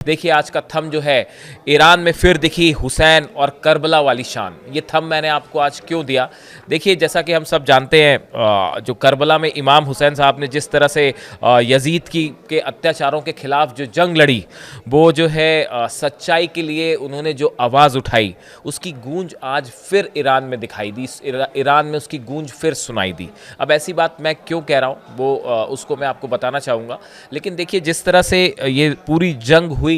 देखिए आज का थंब जो है, ईरान में फिर दिखी हुसैन और करबला वाली शान। ये थंब मैंने आपको आज क्यों दिया? देखिए जैसा कि हम सब जानते हैं, जो करबला में इमाम हुसैन साहब ने जिस तरह से यजीद के अत्याचारों के खिलाफ जो जंग लड़ी, वो जो है सच्चाई के लिए उन्होंने जो आवाज़ उठाई, उसकी गूंज आज फिर ईरान में दिखाई दी। ईरान में उसकी गूंज फिर सुनाई दी। अब ऐसी बात मैं क्यों कह रहा हूँ वो उसको मैं आपको बताना चाहूँगा। लेकिन देखिए जिस तरह से ये पूरी जंग हुई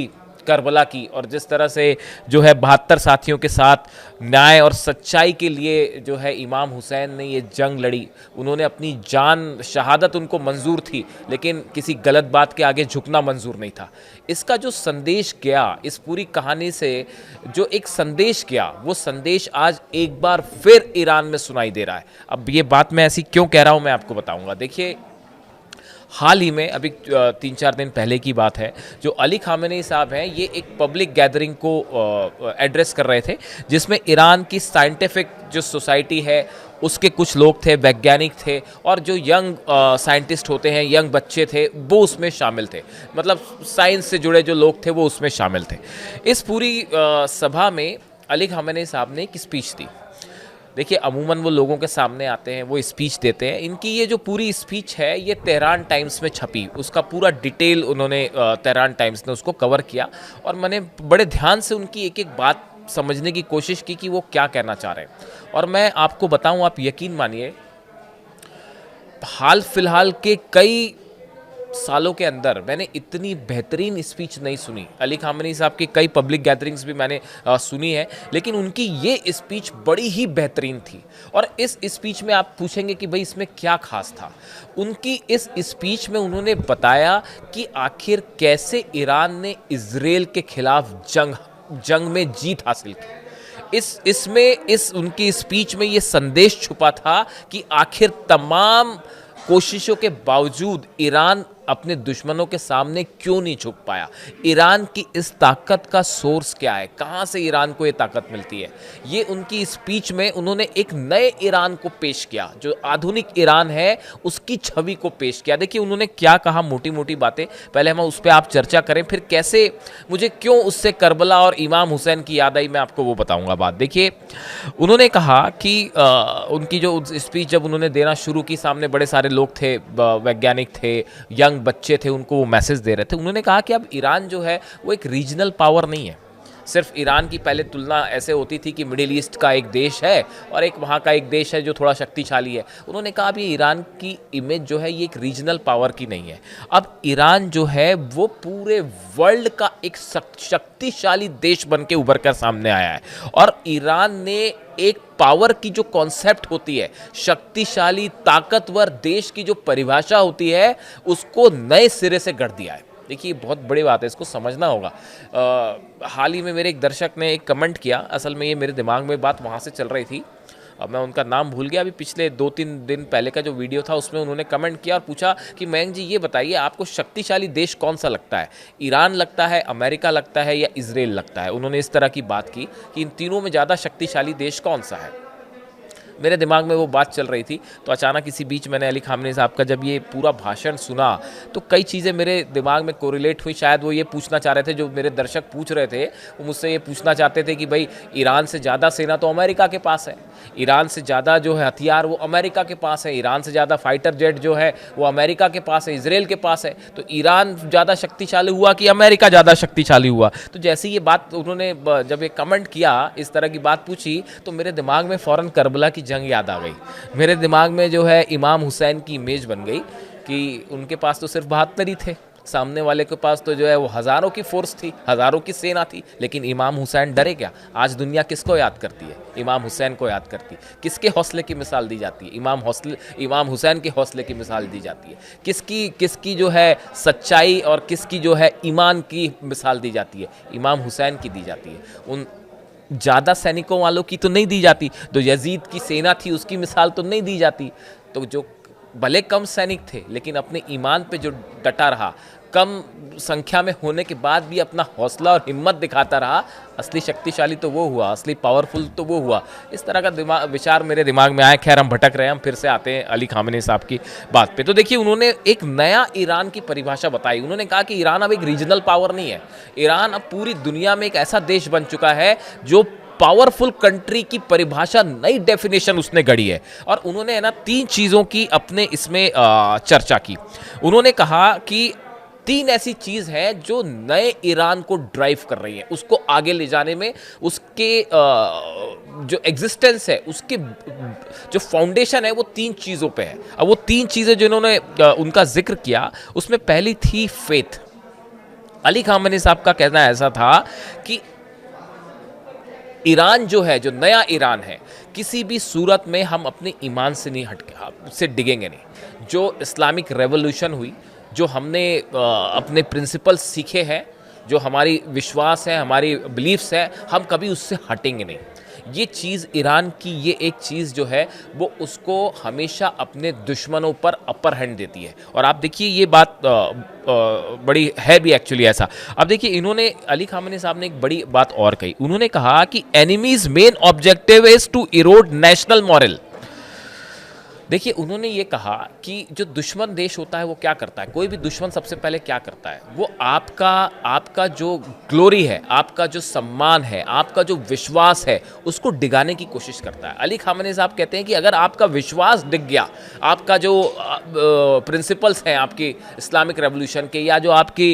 करबला की, और जिस तरह से जो है 72 साथियों के साथ न्याय और सच्चाई के लिए जो है इमाम हुसैन ने ये जंग लड़ी, उन्होंने अपनी जान, शहादत उनको मंजूर थी, लेकिन किसी गलत बात के आगे झुकना मंजूर नहीं था। इसका जो संदेश गया, इस पूरी कहानी से जो एक संदेश गया, वो संदेश आज एक बार फिर ईरान में सुनाई दे रहा है। अब ये बात मैं ऐसी क्यों कह रहा हूँ मैं आपको बताऊँगा। देखिए हाल ही में अभी 3-4 दिन पहले की बात है, जो अली खामेनी साहब हैं, ये एक पब्लिक गैदरिंग को एड्रेस कर रहे थे, जिसमें ईरान की साइंटिफिक जो सोसाइटी है उसके कुछ लोग थे, वैज्ञानिक थे, और जो यंग साइंटिस्ट होते हैं, यंग बच्चे थे, वो उसमें शामिल थे। मतलब साइंस से जुड़े जो लोग थे वो उसमें शामिल थे। इस पूरी सभा में अली खामेनी साहब ने एक स्पीच दी। देखिए अमूमन वो लोगों के सामने आते हैं, वो स्पीच देते हैं। इनकी ये जो पूरी स्पीच है ये तेहरान टाइम्स में छपी, उसका पूरा डिटेल उन्होंने तेहरान टाइम्स ने उसको कवर किया, और मैंने बड़े ध्यान से उनकी एक एक बात समझने की कोशिश की कि वो क्या कहना चाह रहे हैं। और मैं आपको बताऊं, आप यकीन मानिए, हाल फिलहाल के कई सालों के अंदर मैंने इतनी बेहतरीन स्पीच नहीं सुनी। अली खामेनी साहब की कई पब्लिक गैदरिंग्स भी मैंने सुनी है, लेकिन उनकी ये स्पीच बड़ी ही बेहतरीन थी। और इस स्पीच में आप पूछेंगे कि भाई इसमें क्या खास था। उनकी इस स्पीच में उन्होंने बताया कि आखिर कैसे ईरान ने इजराइल के खिलाफ जंग में जीत हासिल की। इस उनकी स्पीच में ये संदेश छुपा था कि आखिर तमाम कोशिशों के बावजूद ईरान अपने दुश्मनों के सामने क्यों नहीं झुक पाया। ईरान की इस ताकत का सोर्स क्या है, कहाँ से ईरान को ये ताकत मिलती है। ये उनकी स्पीच में उन्होंने एक नए ईरान को पेश किया, जो आधुनिक ईरान है उसकी छवि को पेश किया। देखिए उन्होंने क्या कहा, मोटी मोटी बातें, पहले हम उस पर आप चर्चा करें, फिर कैसे मुझे क्यों उससे करबला और इमाम हुसैन की याद आई, मैं आपको वो बताऊंगा बात। देखिए उन्होंने कहा कि उनकी जो स्पीच जब उन्होंने देना शुरू की, सामने बड़े सारे लोग थे, वैज्ञानिक थे, यंग बच्चे थे, उनको वो मैसेज दे रहे थे। उन्होंने कहा कि अब ईरान जो है वो एक रीजनल पावर नहीं है। सिर्फ ईरान की पहले तुलना ऐसे होती थी कि मिडिल ईस्ट का एक देश है और एक वहाँ का एक देश है जो थोड़ा शक्तिशाली है। उन्होंने कहा अब ये ईरान की इमेज जो है ये एक रीजनल पावर की नहीं है। अब ईरान जो है वो पूरे वर्ल्ड का एक शक्तिशाली देश बन के उभर कर सामने आया है। और ईरान ने एक पावर की जो कॉन्सेप्ट होती है, शक्तिशाली ताकतवर देश की जो परिभाषा होती है, उसको नए सिरे से गढ़ दिया है। देखिए बहुत बड़ी बात है, इसको समझना होगा। हाल ही में मेरे एक दर्शक ने एक कमेंट किया, असल में ये मेरे दिमाग में बात वहाँ से चल रही थी, अब मैं उनका नाम भूल गया। अभी पिछले 2-3 दिन पहले का जो वीडियो था उसमें उन्होंने कमेंट किया और पूछा कि मयंक जी ये बताइए आपको शक्तिशाली देश कौन सा लगता है, ईरान लगता है, अमेरिका लगता है, या इजराइल लगता है। उन्होंने इस तरह की बात की कि इन तीनों में ज़्यादा शक्तिशाली देश कौन सा है। मेरे दिमाग में वो बात चल रही थी, तो अचानक इसी बीच मैंने अली खामेनी साहब का जब ये पूरा भाषण सुना तो कई चीज़ें मेरे दिमाग में कोरिलेट हुई। शायद वो ये पूछना चाह रहे थे, जो मेरे दर्शक पूछ रहे थे, वो मुझसे ये पूछना चाहते थे कि भाई ईरान से ज़्यादा सेना तो अमेरिका के पास है, ईरान से ज़्यादा जो है हथियार वो अमेरिका के पास है, ईरान से ज़्यादा फाइटर जेट जो है वो अमेरिका के पास है, इजराइल के पास है। तो ईरान ज़्यादा शक्तिशाली हुआ कि अमेरिका ज़्यादा शक्तिशाली हुआ? तो जैसे ये बात उन्होंने जब ये कमेंट किया, इस तरह की बात पूछी, तो मेरे दिमाग में फ़ौरन करबला की जंग याद आ गई। मेरे दिमाग में जो है इमाम हुसैन की इमेज बन गई कि उनके पास तो सिर्फ 72 ही थे, सामने वाले के पास तो जो है वो हज़ारों की फोर्स थी, हज़ारों की सेना थी। लेकिन इमाम हुसैन डरे क्या? आज दुनिया किसको याद करती है? इमाम हुसैन को याद करती है। किसके हौसले की मिसाल दी जाती है? इमाम हुसैन के हौसले की मिसाल दी जाती है। किसकी जो है सच्चाई और किसकी जो है ईमान की मिसाल दी जाती है? इमाम हुसैन की दी जाती है। उन ज़्यादा सैनिकों वालों की तो नहीं दी जाती, जो यजीद की सेना थी उसकी मिसाल तो नहीं दी जाती। तो जो भले कम सैनिक थे लेकिन अपने ईमान पे जो डटा रहा, कम संख्या में होने के बाद भी अपना हौसला और हिम्मत दिखाता रहा, असली शक्तिशाली तो वो हुआ, असली पावरफुल तो वो हुआ। इस तरह का विचार मेरे दिमाग में आया। खैर, हम भटक रहे हैं, हम फिर से आते हैं अली खामेनी साहब की बात पे। तो देखिए, उन्होंने एक नया ईरान की परिभाषा बताई। उन्होंने कहा कि ईरान अब एक रीजनल पावर नहीं है, ईरान अब पूरी दुनिया में एक ऐसा देश बन चुका है जो पावरफुल कंट्री की परिभाषा, नई डेफिनेशन उसने गढ़ी है। और उन्होंने है ना 3 चीज़ों की अपने इसमें चर्चा की। उन्होंने कहा कि 3 ऐसी चीज़ है जो नए ईरान को ड्राइव कर रही है, उसको आगे ले जाने में, उसके जो एग्जिस्टेंस है, उसके जो फाउंडेशन है, वो 3 चीज़ों पे है। अब वो 3 चीज़ें जिन्होंने उनका जिक्र किया, उसमें पहली थी फेथ। अली खामेनी साहब का कहना ऐसा था कि ईरान जो है, जो नया ईरान है, किसी भी सूरत में हम अपने ईमान से नहीं हटके, से डिगेंगे नहीं। जो इस्लामिक रेवोल्यूशन हुई, जो हमने अपने प्रिंसिपल्स सीखे हैं, जो हमारी विश्वास है, हमारी बिलीफ्स है, हम कभी उससे हटेंगे नहीं। ये चीज़ ईरान की, ये एक चीज़ जो है वो उसको हमेशा अपने दुश्मनों पर अपर हैंड देती है। और आप देखिए, ये बात बड़ी है भी एक्चुअली ऐसा। अब देखिए, इन्होंने, अली खामेनी साहब ने एक बड़ी बात और कही। उन्होंने कहा कि enemy's main objective is to erode national morale. देखिए, उन्होंने ये कहा कि जो दुश्मन देश होता है वो क्या करता है, कोई भी दुश्मन सबसे पहले क्या करता है, वो आपका जो ग्लोरी है, आपका जो सम्मान है, आपका जो विश्वास है, उसको डिगाने की कोशिश करता है। अली खामेनी साहब कहते हैं कि अगर आपका विश्वास डिग गया, आपका जो प्रिंसिपल्स हैं आपकी इस्लामिक रेवोल्यूशन के, या जो आपकी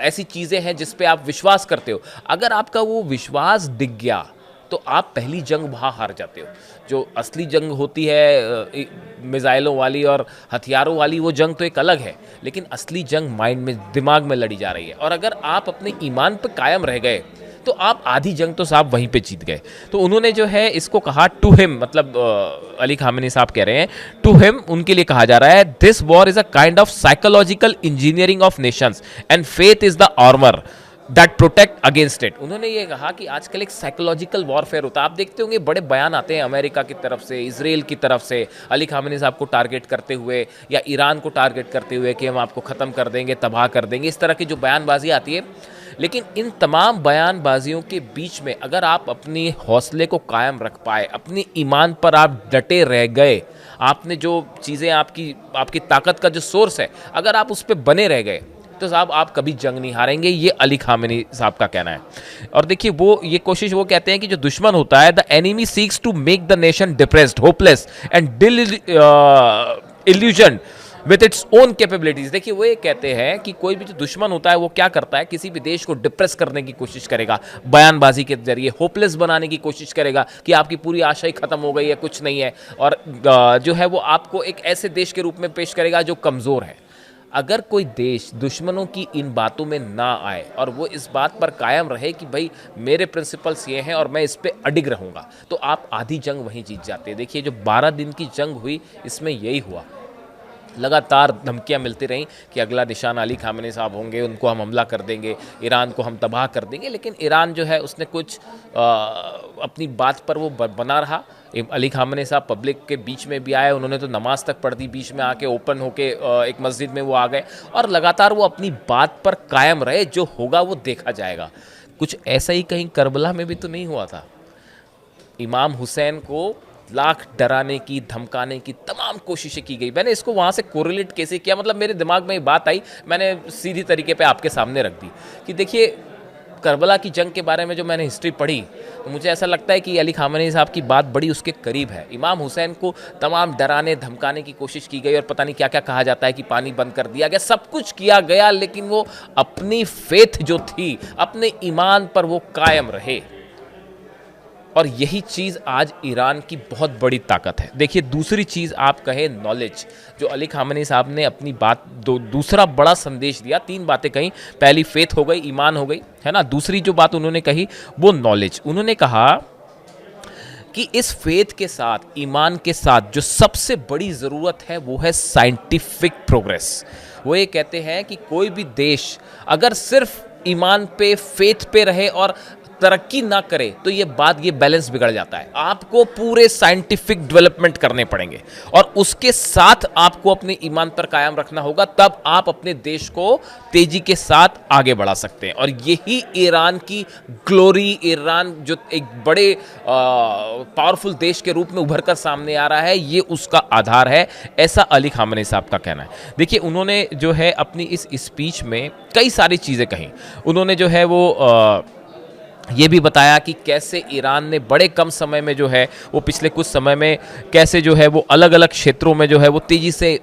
ऐसी चीज़ें हैं जिस पे आप विश्वास करते हो, अगर आपका वो विश्वास डिग गया तो आप पहली जंग वहाँ हार जाते हो। जो असली जंग होती है मिज़ाइलों वाली और हथियारों वाली, वो जंग तो एक अलग है, लेकिन असली जंग माइंड में, दिमाग में लड़ी जा रही है। और अगर आप अपने ईमान पर कायम रह गए तो आप आधी जंग तो साहब वहीं पे जीत गए। तो उन्होंने जो है इसको कहा टू हिम, मतलब अली खामेनी साहब कह रहे हैं टू हिम, उनके लिए कहा जा रहा है, this war is a kind of psychological engineering of Nations and faith is the armour that protect against it. उन्होंने ये कहा कि आजकल एक साइकोलॉजिकल वॉरफेयर होता है। आप देखते होंगे बड़े बयान आते हैं अमेरिका की तरफ से, इजराइल की तरफ से, अली खामेनी साहब को टारगेट करते हुए या ईरान को टारगेट करते हुए कि हम आपको ख़त्म कर देंगे, तबाह कर देंगे, इस तरह की जो बयानबाजी आती है। लेकिन इन तमाम बयानबाजियों के बीच में अगर आप अपनी हौसले को कायम रख पाए, अपनी ईमान पर आप डटे रह गए, आपने जो चीज़ें, आपकी ताकत का जो सोर्स है, अगर आप उस पर बने रह गए, तो साहब आप कभी जंग नहीं हारेंगे। ये अली खामेनी साहब का कहना है। और देखिए, ये कोशिश वो कहते हैं कि जो दुश्मन होता है, the enemy seeks to make the nation depressed, hopeless and illusion with its own capabilities. देखिए, वो ये कहते हैं कि कोई भी जो दुश्मन होता है वो क्या करता है, किसी भी देश को डिप्रेस करने की कोशिश करेगा, बयानबाजी के जरिए होपलेस बनाने की कोशिश करेगा कि आपकी पूरी आशा ही खत्म हो गई है, कुछ नहीं है, और जो है वो आपको एक ऐसे देश के रूप में पेश करेगा जो कमज़ोर है। अगर कोई देश दुश्मनों की इन बातों में ना आए और वो इस बात पर कायम रहे कि भाई मेरे प्रिंसिपल्स ये हैं और मैं इस पे अडिग रहूँगा, तो आप आधी जंग वहीं जीत जाते हैं। देखिए, जो 12 दिन की जंग हुई, इसमें यही हुआ। लगातार धमकियां मिलती रहीं कि अगला निशान अली खामेनी साहब होंगे, उनको हम हमला कर देंगे, ईरान को हम तबाह कर देंगे। लेकिन ईरान जो है उसने कुछ अपनी बात पर वो बना रहा। अली खामेनी साहब पब्लिक के बीच में भी आए, उन्होंने तो नमाज तक पढ़ दी, बीच में आके ओपन होके एक मस्जिद में वो आ गए और लगातार वो अपनी बात पर कायम रहे। जो होगा वो देखा जाएगा। कुछ ऐसा ही कहीं करबला में भी तो नहीं हुआ था? इमाम हुसैन को लाख डराने की, धमकाने की तमाम कोशिशें की गई। मैंने इसको वहाँ से कोरिलेट कैसे किया, मतलब मेरे दिमाग में ये बात आई, मैंने सीधी तरीके पे आपके सामने रख दी कि देखिए, करबला की जंग के बारे में जो मैंने हिस्ट्री पढ़ी, तो मुझे ऐसा लगता है कि अली खामेनी साहब की बात बड़ी उसके करीब है। इमाम हुसैन को तमाम डराने, धमकाने की कोशिश की गई और पता नहीं क्या क्या कहा जाता है कि पानी बंद कर दिया गया, सब कुछ किया गया, लेकिन वो अपनी फेथ जो थी, अपने ईमान पर वो कायम रहे। और यही चीज़ आज ईरान की बहुत बड़ी ताकत है। देखिए, दूसरी चीज़ आप कहें नॉलेज, जो अली खामेनी साहब ने अपनी बात दूसरा बड़ा संदेश दिया। 3 बातें कही, पहली फेथ हो गई, ईमान हो गई, है ना। दूसरी जो बात उन्होंने कही वो नॉलेज। उन्होंने कहा कि इस फेथ के साथ, ईमान के साथ जो सबसे बड़ी ज़रूरत है वो है साइंटिफिक प्रोग्रेस। वो ये कहते हैं कि कोई भी देश अगर सिर्फ ईमान पे, फेथ पे रहे और तरक्की ना करे तो ये बैलेंस बिगड़ जाता है। आपको पूरे साइंटिफिक डेवलपमेंट करने पड़ेंगे और उसके साथ आपको अपने ईमान पर कायम रखना होगा, तब आप अपने देश को तेजी के साथ आगे बढ़ा सकते हैं। और यही ईरान की ग्लोरी, ईरान जो एक बड़े पावरफुल देश के रूप में उभर कर सामने आ रहा है, ये उसका आधार है, ऐसा अली खामेनी साहब का कहना है। देखिए उन्होंने जो है अपनी इस स्पीच में कई सारी चीज़ें कही। उन्होंने जो है वो ये भी बताया कि कैसे ईरान ने बड़े कम समय में जो है वो पिछले कुछ समय में कैसे जो है वो अलग अलग क्षेत्रों में जो है वो तेज़ी से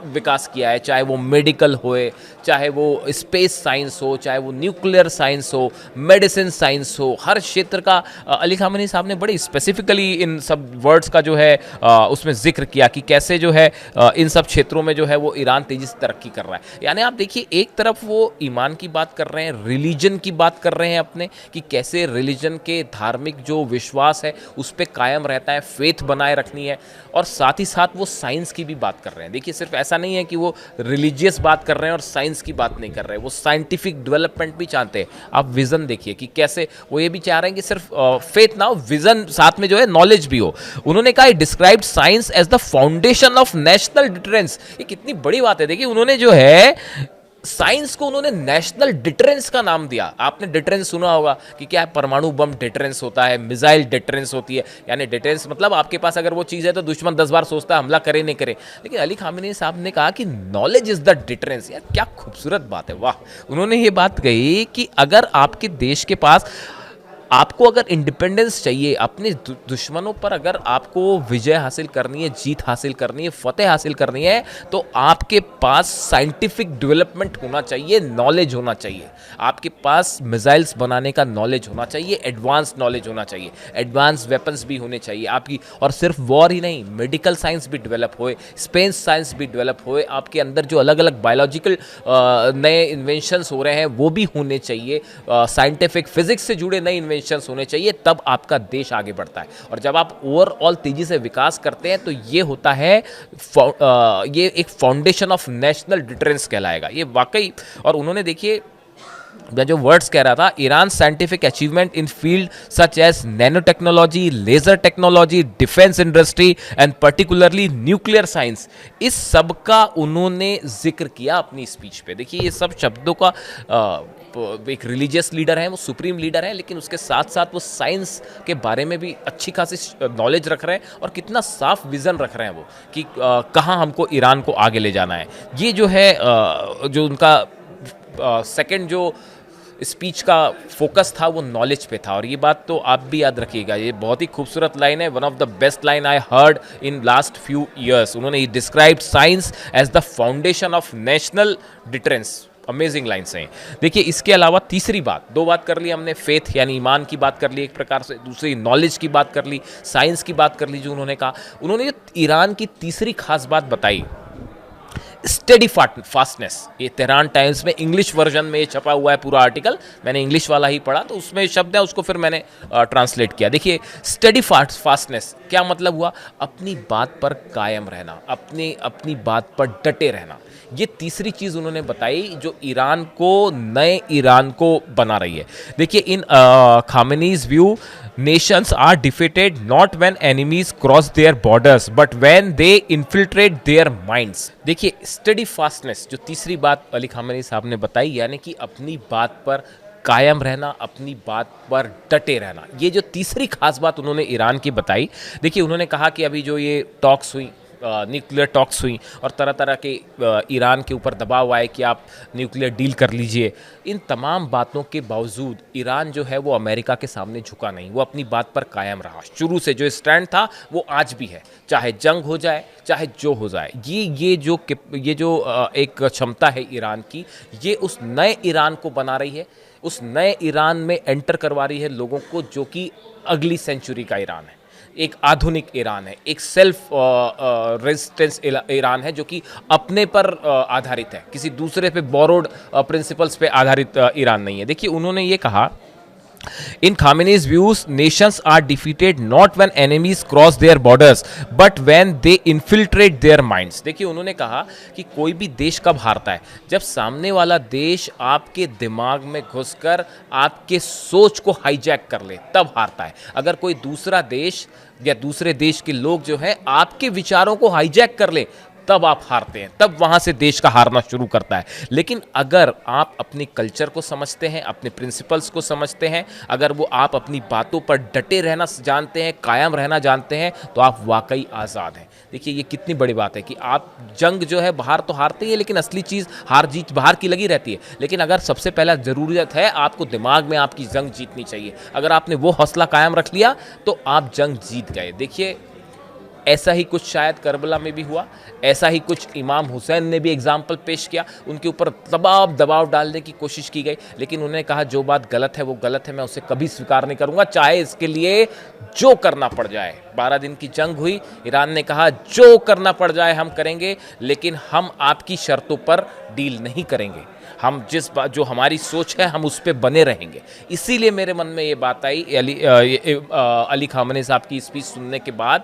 विकास किया है, चाहे वो मेडिकल होए, चाहे वो स्पेस साइंस हो, चाहे वो न्यूक्लियर साइंस हो, मेडिसिन साइंस हो, हर क्षेत्र का अली खामेनी साहब ने बड़े स्पेसिफिकली इन सब वर्ड्स का जो है उसमें जिक्र किया कि कैसे जो है इन सब क्षेत्रों में जो है वो ईरान तेज़ी से तरक्की कर रहा है। यानी आप देखिए एक तरफ वो ईमान की बात कर रहे हैं, रिलीजन की बात कर रहे हैं अपने, कि कैसे रिलीजन के धार्मिक जो विश्वास है उस पर कायम रहता है, फेथ बनाए रखनी है, और साथ ही साथ वो साइंस की भी बात कर रहे हैं। देखिए सिर्फ ऐसा नहीं है कि वो रिलीजियस बात कर रहे हैं और साइंस की बात नहीं कर रहे, वो साइंटिफिक डेवलपमेंट भी चाहते हैं। आप विजन देखिए कि कैसे वो ये भी चाह रहे हैं कि सिर्फ फेथ ना हो, विजन साथ में जो है नॉलेज भी हो। उन्होंने कहा describe science as the foundation of national deterrence. ये कितनी बड़ी बात है। देखिए उन्होंने जो है साइंस को उन्होंने नेशनल डिटरेंस का नाम दिया। आपने डिटरेंस सुना होगा कि क्या परमाणु बम डिटरेंस होता है, मिसाइल डिटरेंस होती है, यानी डिटरेंस मतलब आपके पास अगर वो चीज़ है तो दुश्मन 10 बार सोचता है हमला करे नहीं करे। लेकिन अली खामेनी साहब ने कहा कि नॉलेज इज द डिटरेंस। यार क्या खूबसूरत बात है, वाह। उन्होंने ये बात कही कि अगर आपके देश के पास, आपको अगर इंडिपेंडेंस चाहिए, अपने दुश्मनों पर अगर आपको विजय हासिल करनी है, जीत हासिल करनी है, फतेह हासिल करनी है, तो आपके पास साइंटिफिक डेवलपमेंट होना चाहिए, नॉलेज होना चाहिए। आपके पास मिसाइल्स बनाने का नॉलेज होना चाहिए, एडवांस नॉलेज होना चाहिए, एडवांस वेपन्स भी होने चाहिए आपकी। और सिर्फ वॉर ही नहीं, मेडिकल साइंस भी डेवलप होए, स्पेस साइंस भी डेवलप होए, आपके अंदर जो अलग अलग बायोलॉजिकल नए इन्वेंशंस हो रहे हैं वो भी होने चाहिए, साइंटिफिक फिजिक्स से जुड़े नए इन्वेंशन होने चाहिए, तब आपका देश आगे बढ़ता है। और जब आप ओवरऑल तेजी से विकास करते हैं तो ये होता है ये एक फाउंडेशन ऑफ नेशनल डिटरेंस कहलाएगा ये वाकई। और उन्होंने देखिए मैं जो वर्ड्स कह रहा था, Iran scientific achievement in field such as nano technology, laser technology, defence industry and particularly nuclear science, इस सब का उन्होंने जिक्र किया अपनी स्पीच पे। देखिए ये सब शब्दों का एक रिलीजियस लीडर है, वो सुप्रीम लीडर है, लेकिन उसके साथ साथ वो साइंस के बारे में भी अच्छी खासी नॉलेज रख रहे हैं और कितना साफ विजन रख रहे हैं वो कि कहाँ हमको ईरान को आगे ले जाना है। ये जो है जो उनका सेकंड जो स्पीच का फोकस था वो नॉलेज पे था। और ये बात तो आप भी याद रखिएगा, ये बहुत ही खूबसूरत लाइन है, one of the best line I heard in last few years. उन्होंने described science as the foundation of national deterrence. Amazing lines हैं। देखिए इसके अलावा तीसरी बात, दो बात कर ली हमने, फेथ यानी ईमान की बात कर ली एक प्रकार से, दूसरी नॉलेज की बात कर ली, साइंस की बात कर ली। जो उन्होंने कहा, उन्होंने ईरान की तीसरी खास बात बताई, स्टडी फास्टनेस। ये तेहरान टाइम्स में इंग्लिश वर्जन में ये छपा हुआ है पूरा आर्टिकल, मैंने इंग्लिश वाला ही पढ़ा तो उसमें शब्द है, उसको फिर मैंने ट्रांसलेट किया। देखिए स्टडी फास्टनेस क्या मतलब हुआ, अपनी बात पर कायम रहना, अपनी बात पर डटे रहना। ये तीसरी चीज़ उन्होंने बताई जो ईरान को, नए ईरान को बना रही है। देखिए इन खामेनीज view, nations are defeated not when enemies cross their borders but when they infiltrate their minds। देखिए स्टडी फास्टनेस जो तीसरी बात अली खामेनी साहब ने बताई, यानी कि अपनी बात पर कायम रहना, अपनी बात पर डटे रहना, ये जो तीसरी खास बात उन्होंने ईरान की बताई। देखिए उन्होंने कहा कि अभी जो ये टॉक्स हुई, न्यूक्लियर टॉक्स हुई और तरह तरह के ईरान के ऊपर दबाव आए कि आप न्यूक्लियर डील कर लीजिए, इन तमाम बातों के बावजूद ईरान जो है वो अमेरिका के सामने झुका नहीं, वो अपनी बात पर कायम रहा। शुरू से जो स्टैंड था वो आज भी है, चाहे जंग हो जाए, चाहे जो हो जाए। ये जो एक क्षमता है ईरान की, ये उस नए ईरान को बना रही है, उस नए ईरान में एंटर करवा रही है लोगों को, जो कि अगली सेंचुरी का ईरान है, एक आधुनिक ईरान है, एक सेल्फ रेजिस्टेंस ईरान है, जो कि अपने पर आधारित है, किसी दूसरे पे बोरोड प्रिंसिपल्स पे आधारित ईरान नहीं है। देखिए उन्होंने ये कहा In Khamenei's views, nations are defeated not when enemies cross their borders, but when they infiltrate their minds. देखिए उन्होंने कहा कि कोई भी देश कब हारता है, जब सामने वाला देश आपके दिमाग में घुसकर आपके सोच को हाईजैक कर ले, तब हारता है। अगर कोई दूसरा देश या दूसरे देश के लोग जो है आपके विचारों को हाईजैक कर ले, तब आप हारते हैं, तब वहां से देश का हारना शुरू करता है। लेकिन अगर आप अपनी कल्चर को समझते हैं, अपने प्रिंसिपल्स को समझते हैं, अगर वो आप अपनी बातों पर डटे रहना जानते हैं, कायम रहना जानते हैं, तो आप वाकई आज़ाद हैं। देखिए ये कितनी बड़ी बात है कि आप जंग जो है बाहर तो हारते ही है, लेकिन असली चीज़ हार जीत बाहर की लगी रहती है। लेकिन अगर सबसे पहला ज़रूरत है आपको दिमाग में आपकी जंग जीतनी चाहिए, अगर आपने वो हौसला कायम रख लिया तो आप जंग जीत गए। देखिए ऐसा ही कुछ शायद करबला में भी हुआ, ऐसा ही कुछ इमाम हुसैन ने भी एग्जाम्पल पेश किया, उनके ऊपर दबाव डालने की कोशिश की गई, लेकिन उन्होंने कहा जो बात गलत है वो गलत है, मैं उसे कभी स्वीकार नहीं करूंगा, चाहे इसके लिए जो करना पड़ जाए। 12 दिन की जंग हुई, ईरान ने कहा जो करना पड़ जाए हम करेंगे, लेकिन हम आपकी शर्तों पर डील नहीं करेंगे, हम जिस बात जो हमारी सोच है हम उस पर बने रहेंगे। इसीलिए मेरे मन में ये बात आई अली खामनेई साहब की स्पीच सुनने के बाद,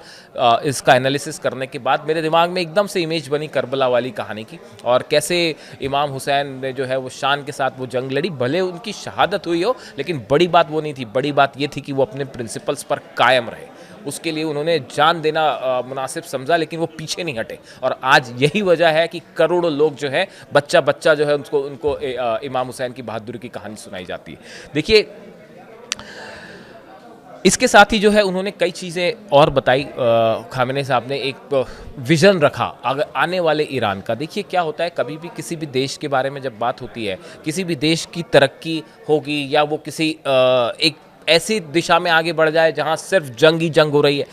इसका एनालिसिस करने के बाद मेरे दिमाग में एकदम से इमेज बनी करबला वाली कहानी की, और कैसे इमाम हुसैन ने जो है वो शान के साथ वो जंग लड़ी। भले उनकी शहादत हुई हो, लेकिन बड़ी बात वो नहीं थी, बड़ी बात ये थी कि वो अपने प्रिंसिपल्स पर कायम रहे, उसके लिए उन्होंने जान देना मुनासिब समझा, लेकिन वो पीछे नहीं हटे। और आज यही वजह है कि करोड़ों लोग जो है बच्चा बच्चा जो है उनको इमाम हुसैन की बहादुरी की कहानी सुनाई जाती है। देखिए इसके साथ ही जो है उन्होंने कई चीज़ें और बताई। खामेनेई साहब ने एक विज़न रखा आने वाले ईरान का। देखिए क्या होता है, कभी भी किसी भी देश के बारे में जब बात होती है, किसी भी देश की तरक्की होगी या वो किसी एक ऐसी दिशा में आगे बढ़ जाए जहां सिर्फ जंग ही जंग हो रही है,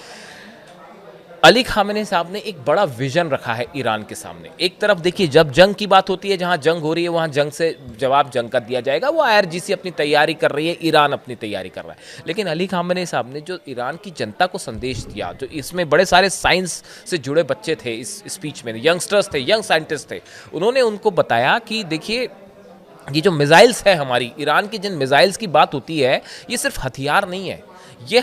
अली खामेनेई साहब ने एक बड़ा विजन रखा है ईरान के सामने। एक तरफ देखिए जब जंग की बात होती है, जहां जंग हो रही है वहां जंग से जवाब जंग का दिया जाएगा, वो IRGC अपनी तैयारी कर रही है, ईरान अपनी तैयारी कर रहा है। लेकिन अली खामेनेई साहब ने जो ईरान की जनता को संदेश दिया, जो इसमें बड़े सारे साइंस से जुड़े बच्चे थे इस स्पीच में, यंगस्टर्स थे, यंग साइंटिस्ट थे, उन्होंने उनको बताया कि देखिए ये जो मिसाइल्स है हमारी, ईरान की जिन मिसाइल्स की बात होती है, ये सिर्फ हथियार नहीं है, ये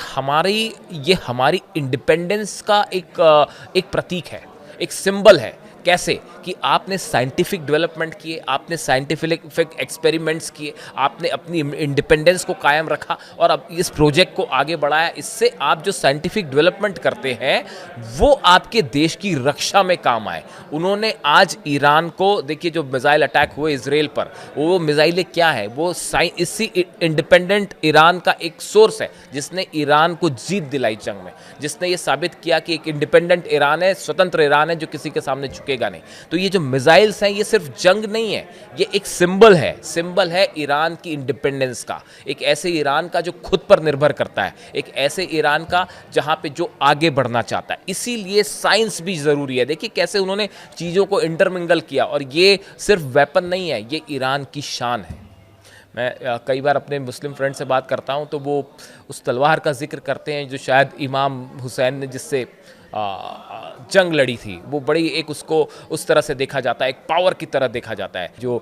हमारी इंडिपेंडेंस का एक प्रतीक है, एक सिंबल है। कैसे कि आपने साइंटिफिक डेवलपमेंट किए, आपने साइंटिफिक एक्सपेरिमेंट्स किए, आपने अपनी इंडिपेंडेंस को कायम रखा और अब इस प्रोजेक्ट को आगे बढ़ाया। इससे आप जो साइंटिफिक डेवलपमेंट करते हैं वो आपके देश की रक्षा में काम आए। उन्होंने आज ईरान को, देखिए जो मिसाइल अटैक हुए इजराइल पर, वो मिसाइलें क्या है, वो इसी इंडिपेंडेंट ईरान का एक सोर्स है जिसने ईरान को जीत दिलाई जंग में, जिसने ये साबित किया कि एक इंडिपेंडेंट ईरान है, स्वतंत्र ईरान है जो किसी के सामने झुकेगा नहीं। तो ये जो मिसाइल्स हैं ये सिर्फ जंग नहीं है, ये एक सिंबल है ईरान की इंडिपेंडेंस का, एक ऐसे ईरान का जो खुद पर निर्भर करता है, एक ऐसे ईरान का जहां पे जो आगे बढ़ना चाहता है। इसीलिए साइंस भी जरूरी है। देखिए कैसे उन्होंने चीजों को इंटरमिंगल किया, और ये सिर्फ वेपन नहीं है, ये ईरान की शान है। मैं कई बार अपने मुस्लिम फ्रेंड से बात करता हूं तो वो उस तलवार का जिक्र करते हैं जो शायद इमाम हुसैन ने जिससे जंग लड़ी थी, वो बड़ी एक उसको उस तरह से देखा जाता है, एक पावर की तरह देखा जाता है। जो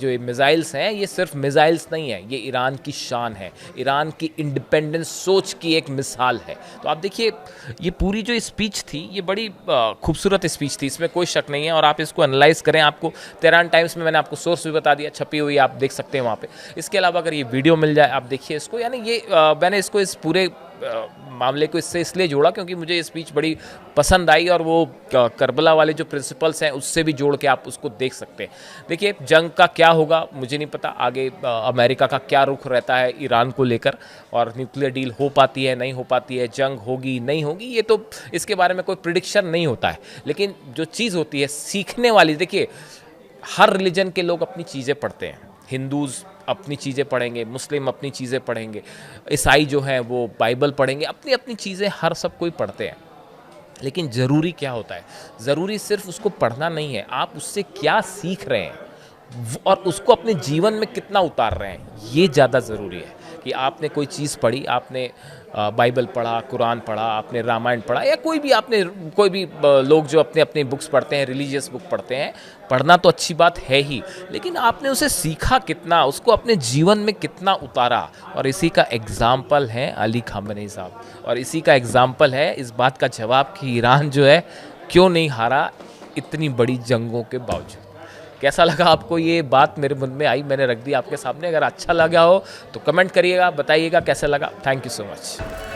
ये मिसाइल्स हैं ये सिर्फ मिसाइल्स नहीं है, ये ईरान की शान है, ईरान की इंडिपेंडेंस सोच की एक मिसाल है। तो आप देखिए ये पूरी जो स्पीच थी ये बड़ी खूबसूरत स्पीच थी, इसमें कोई शक नहीं है। और आप इसको एनालाइज करें, आपको तेहरान टाइम्स में मैंने आपको सोर्स भी बता दिया, छपी हुई आप देख सकते हैं वहाँ पे। इसके अलावा अगर ये वीडियो मिल जाए आप देखिए इसको, यानी ये मैंने इसको इस पूरे मामले को इसलिए जोड़ा क्योंकि मुझे ये स्पीच बड़ी पसंद आई, और वो करबला वाले जो प्रिंसिपल्स हैं उससे भी जोड़ के आप उसको देख सकते हैं। देखिए जंग का क्या होगा मुझे नहीं पता, आगे अमेरिका का क्या रुख रहता है ईरान को लेकर, और न्यूक्लियर डील हो पाती है नहीं हो पाती है, जंग होगी नहीं होगी, ये तो इसके बारे में कोई प्रिडिक्शन नहीं होता है। लेकिन जो चीज़ होती है सीखने वाली, देखिए हर रिलीजन के लोग अपनी चीज़ें पढ़ते हैं, हिंदूज़ अपनी चीज़ें पढ़ेंगे, मुस्लिम अपनी चीज़ें पढ़ेंगे, ईसाई जो हैं वो बाइबल पढ़ेंगे, अपनी अपनी चीज़ें हर सब कोई पढ़ते हैं। लेकिन ज़रूरी क्या होता है, ज़रूरी सिर्फ उसको पढ़ना नहीं है, आप उससे क्या सीख रहे हैं और उसको अपने जीवन में कितना उतार रहे हैं, ये ज़्यादा ज़रूरी है। कि आपने कोई चीज़ पढ़ी, आपने बाइबल पढ़ा, कुरान पढ़ा, आपने रामायण पढ़ा, या कोई भी लोग जो अपने अपने बुक्स पढ़ते हैं, रिलीजियस बुक पढ़ते हैं, पढ़ना तो अच्छी बात है ही, लेकिन आपने उसे सीखा कितना, उसको अपने जीवन में कितना उतारा। और इसी का एग्ज़ाम्पल है अली खामेनी साहब, और इसी का एग्ज़ाम्पल है इस बात का जवाब कि ईरान जो है क्यों नहीं हारा इतनी बड़ी जंगों के बावजूद। कैसा लगा आपको ये बात, मेरे मन में आई, मैंने रख दी आपके सामने। अगर अच्छा लगा हो तो कमेंट करिएगा, बताइएगा कैसा लगा। Thank you so much.